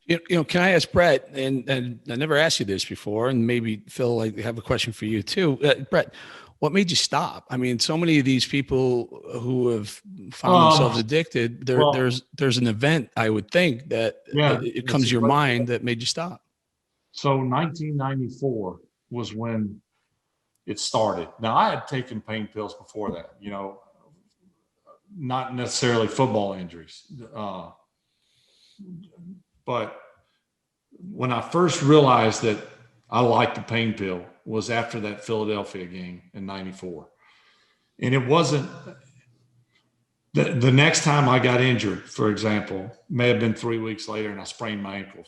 Can I ask Brett, and I never asked you this before, and maybe Phil, I have a question for you too. Brett, what made you stop? I mean, so many of these people who have found themselves addicted, there's an event, I would think, that it comes to your mind that made you stop. So 1994 was when it started. Now, I had taken pain pills before that, not necessarily football injuries. But when I first realized that I liked the pain pill was after that Philadelphia game in 94. And it wasn't the next time I got injured, for example, may have been 3 weeks later, and I sprained my ankle.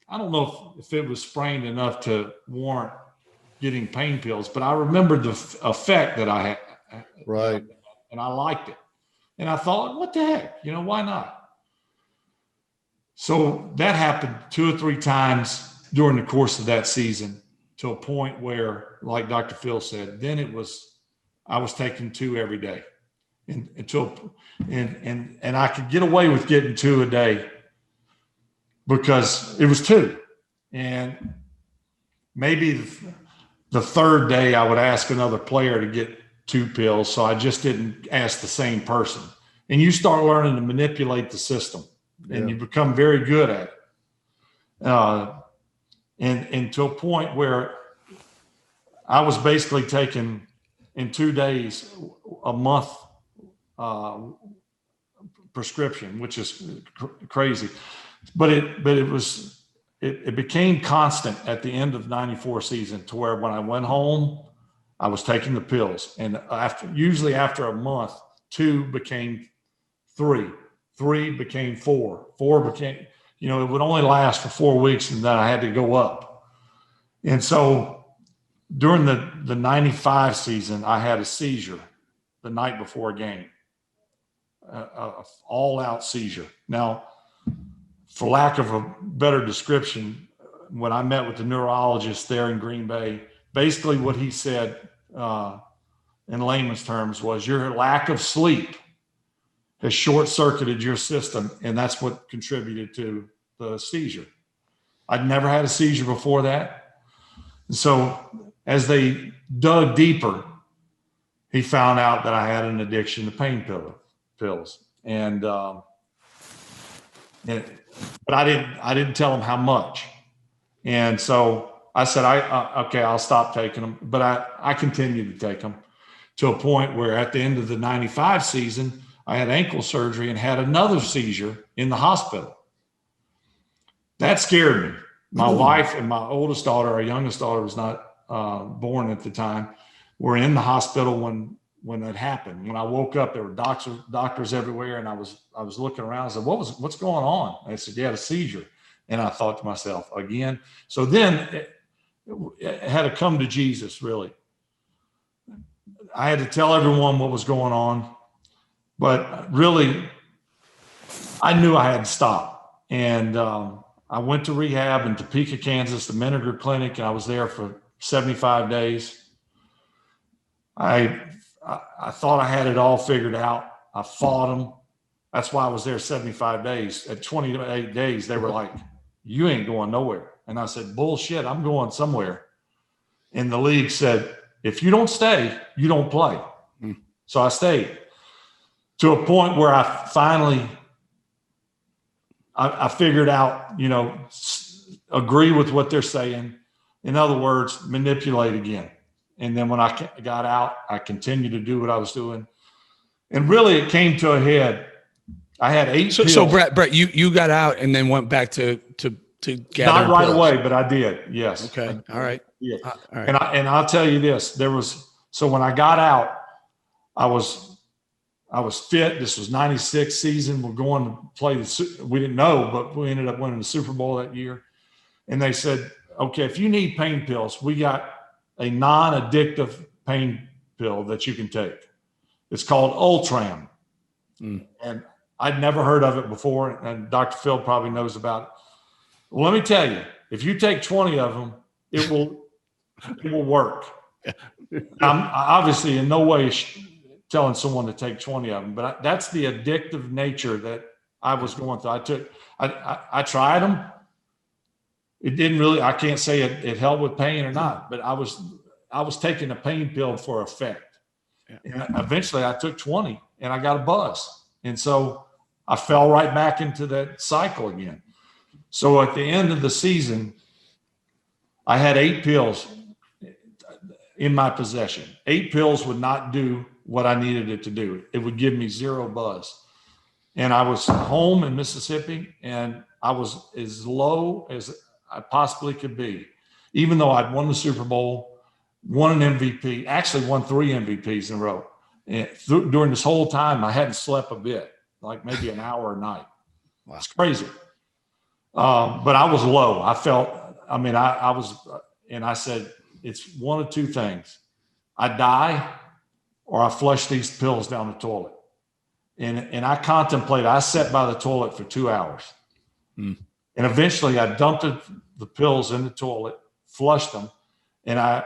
I don't know if it was sprained enough to warrant getting pain pills, but I remembered the effect that I had. Right. And I liked it. And I thought, what the heck? Why not? So that happened 2 or 3 times during the course of that season, to a point where, like Dr. Phil said, then I was taking 2 every day. And I could get away with getting 2 a day because it was 2. And maybe the third day I would ask another player to get 2 pills. So I just didn't ask the same person. And you start learning to manipulate the system, and you become very good at it. And to a point where I was basically taking in 2 days a month prescription, which is crazy. But it became constant at the end of 94 season, to where when I went home, I was taking the pills. And usually after a month, 2 became 3, 3 became 4, 4 became, it would only last for 4 weeks, and then I had to go up. And so during the 95 season, I had a seizure the night before a game, a all-out seizure. Now, for lack of a better description, when I met with the neurologist there in Green Bay, basically what he said in layman's terms was, your lack of sleep has short-circuited your system, and that's what contributed to the seizure. I'd never had a seizure before that. And so as they dug deeper, he found out that I had an addiction to pain pills. But I didn't tell him how much. And so I said, okay, I'll stop taking them. But I continued to take them, to a point where at the end of the 95 season, I had ankle surgery and had another seizure in the hospital. That scared me. My wife and my oldest daughter, our youngest daughter was not born at the time, were in the hospital when it happened. When I woke up, there were doctors everywhere, and I was looking around. I said, what's going on? And they said, you had a seizure. And I thought to myself, again. So then it had to come to Jesus, really. I had to tell everyone what was going on, but really, I knew I had to stop. And I went to rehab in Topeka, Kansas, the Menninger Clinic, and I was there for 75 days. I thought I had it all figured out. I fought them. That's why I was there 75 days. At 28 days, they were like, you ain't going nowhere. And I said, bullshit, I'm going somewhere. And the league said, if you don't stay, you don't play. So I stayed, to a point where I finally, I figured out, agree with what they're saying. In other words, manipulate again. And then when I got out, I continued to do what I was doing. And really, it came to a head. I had 8 pills. So Brett, you got out and then went back to gather. Not right away, but I did. Yes. Okay. All right. Yeah. All right. And I'll tell you this, so when I got out, I was fit. This was 96 season. We're going to play we didn't know, but we ended up winning the Super Bowl that year. And they said, okay, if you need pain pills, we got a non-addictive pain pill that you can take. It's called Ultram. And I'd never heard of it before. And Dr. Phil probably knows about it. Well, let me tell you, if you take 20 of them, it will work. I'm obviously in no way telling someone to take 20 of them, but that's the addictive nature that I was going through. I tried them. It didn't really, I can't say it helped with pain or not, but I was taking a pain pill for effect. Yeah. And eventually I took 20 and I got a buzz. And so I fell right back into that cycle again. So at the end of the season, I had 8 pills in my possession. 8 pills would not do what I needed it to do. It would give me 0 buzz. And I was home in Mississippi and I was as low as I possibly could be, even though I'd won the Super Bowl, won an MVP, actually won 3 MVPs in a row. And during this whole time, I hadn't slept a bit, like maybe an hour a night. Wow. It's crazy. But I was low. I felt, I mean, I was, and I said, it's one of 2 things. I die or I flush these pills down the toilet. And I contemplated, I sat by the toilet for 2 hours. And eventually I dumped the pills in the toilet, flushed them. And I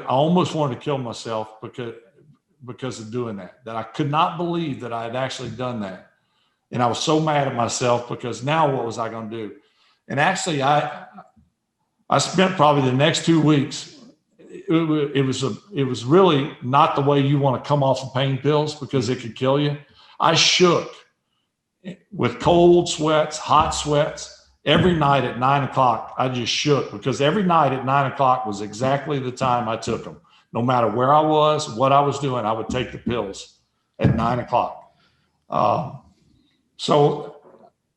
almost wanted to kill myself because of doing that I could not believe that I had actually done that. And I was so mad at myself because now what was I going to do? And actually I spent probably the next 2 weeks. It was really not the way you want to come off of pain pills because it could kill you. I shook with cold sweats, hot sweats. Every night at 9 o'clock, I just shook because every night at 9 o'clock was exactly the time I took them. No matter where I was, what I was doing, I would take the pills at 9 o'clock. So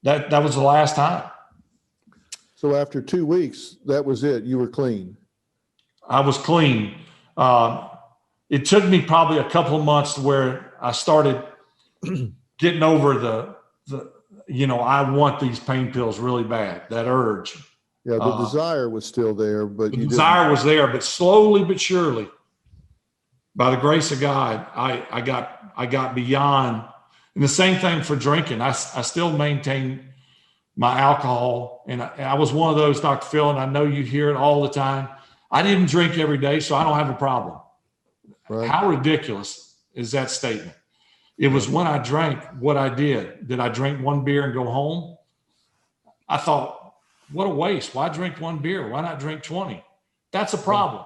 that was the last time. So after 2 weeks, that was it. You were clean. I was clean. It took me probably a couple of months to where I started getting over the I want these pain pills really bad, that urge. Yeah, the desire was still there, but the desire was there, but slowly but surely, by the grace of God, I got beyond. And the same thing for drinking. I still maintain my alcohol. And I was one of those, Dr. Phil, and I know you hear it all the time. I didn't drink every day, so I don't have a problem. Right. How ridiculous is that statement? It was when I drank what I did. Did I drink 1 beer and go home? I thought, what a waste. Why drink 1 beer? Why not drink 20? That's a problem.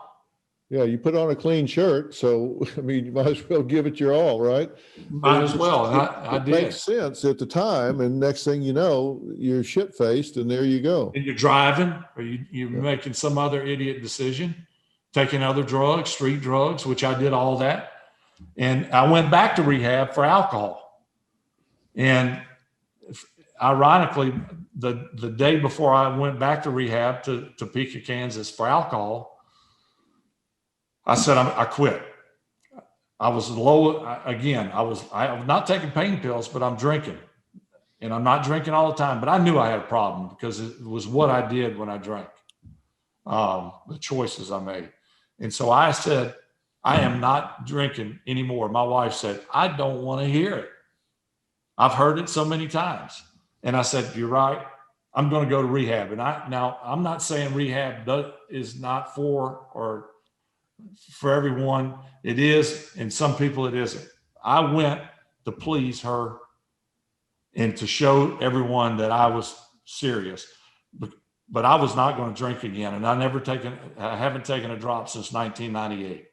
Yeah, you put on a clean shirt. So, I mean, you might as well give it your all, right? Might as well. And I did. It makes sense at the time. And next thing you know, you're shit-faced and there you go. And you're driving or you're making some other idiot decision, taking other drugs, street drugs, which I did all that. And I went back to rehab for alcohol. And ironically, the day before I went back to rehab to Topeka, Kansas for alcohol, I said, I quit. I was low again. I'm not taking pain pills, but I'm drinking. And I'm not drinking all the time, but I knew I had a problem because it was what I did when I drank, the choices I made. And so I said, I am not drinking anymore. My wife said, I don't want to hear it. I've heard it so many times. And I said, you're right. I'm going to go to rehab. And I'm not saying rehab is not for everyone. It is. And some people it isn't. I went to please her and to show everyone that I was serious. But I was not going to drink again. And I haven't taken a drop since 1998.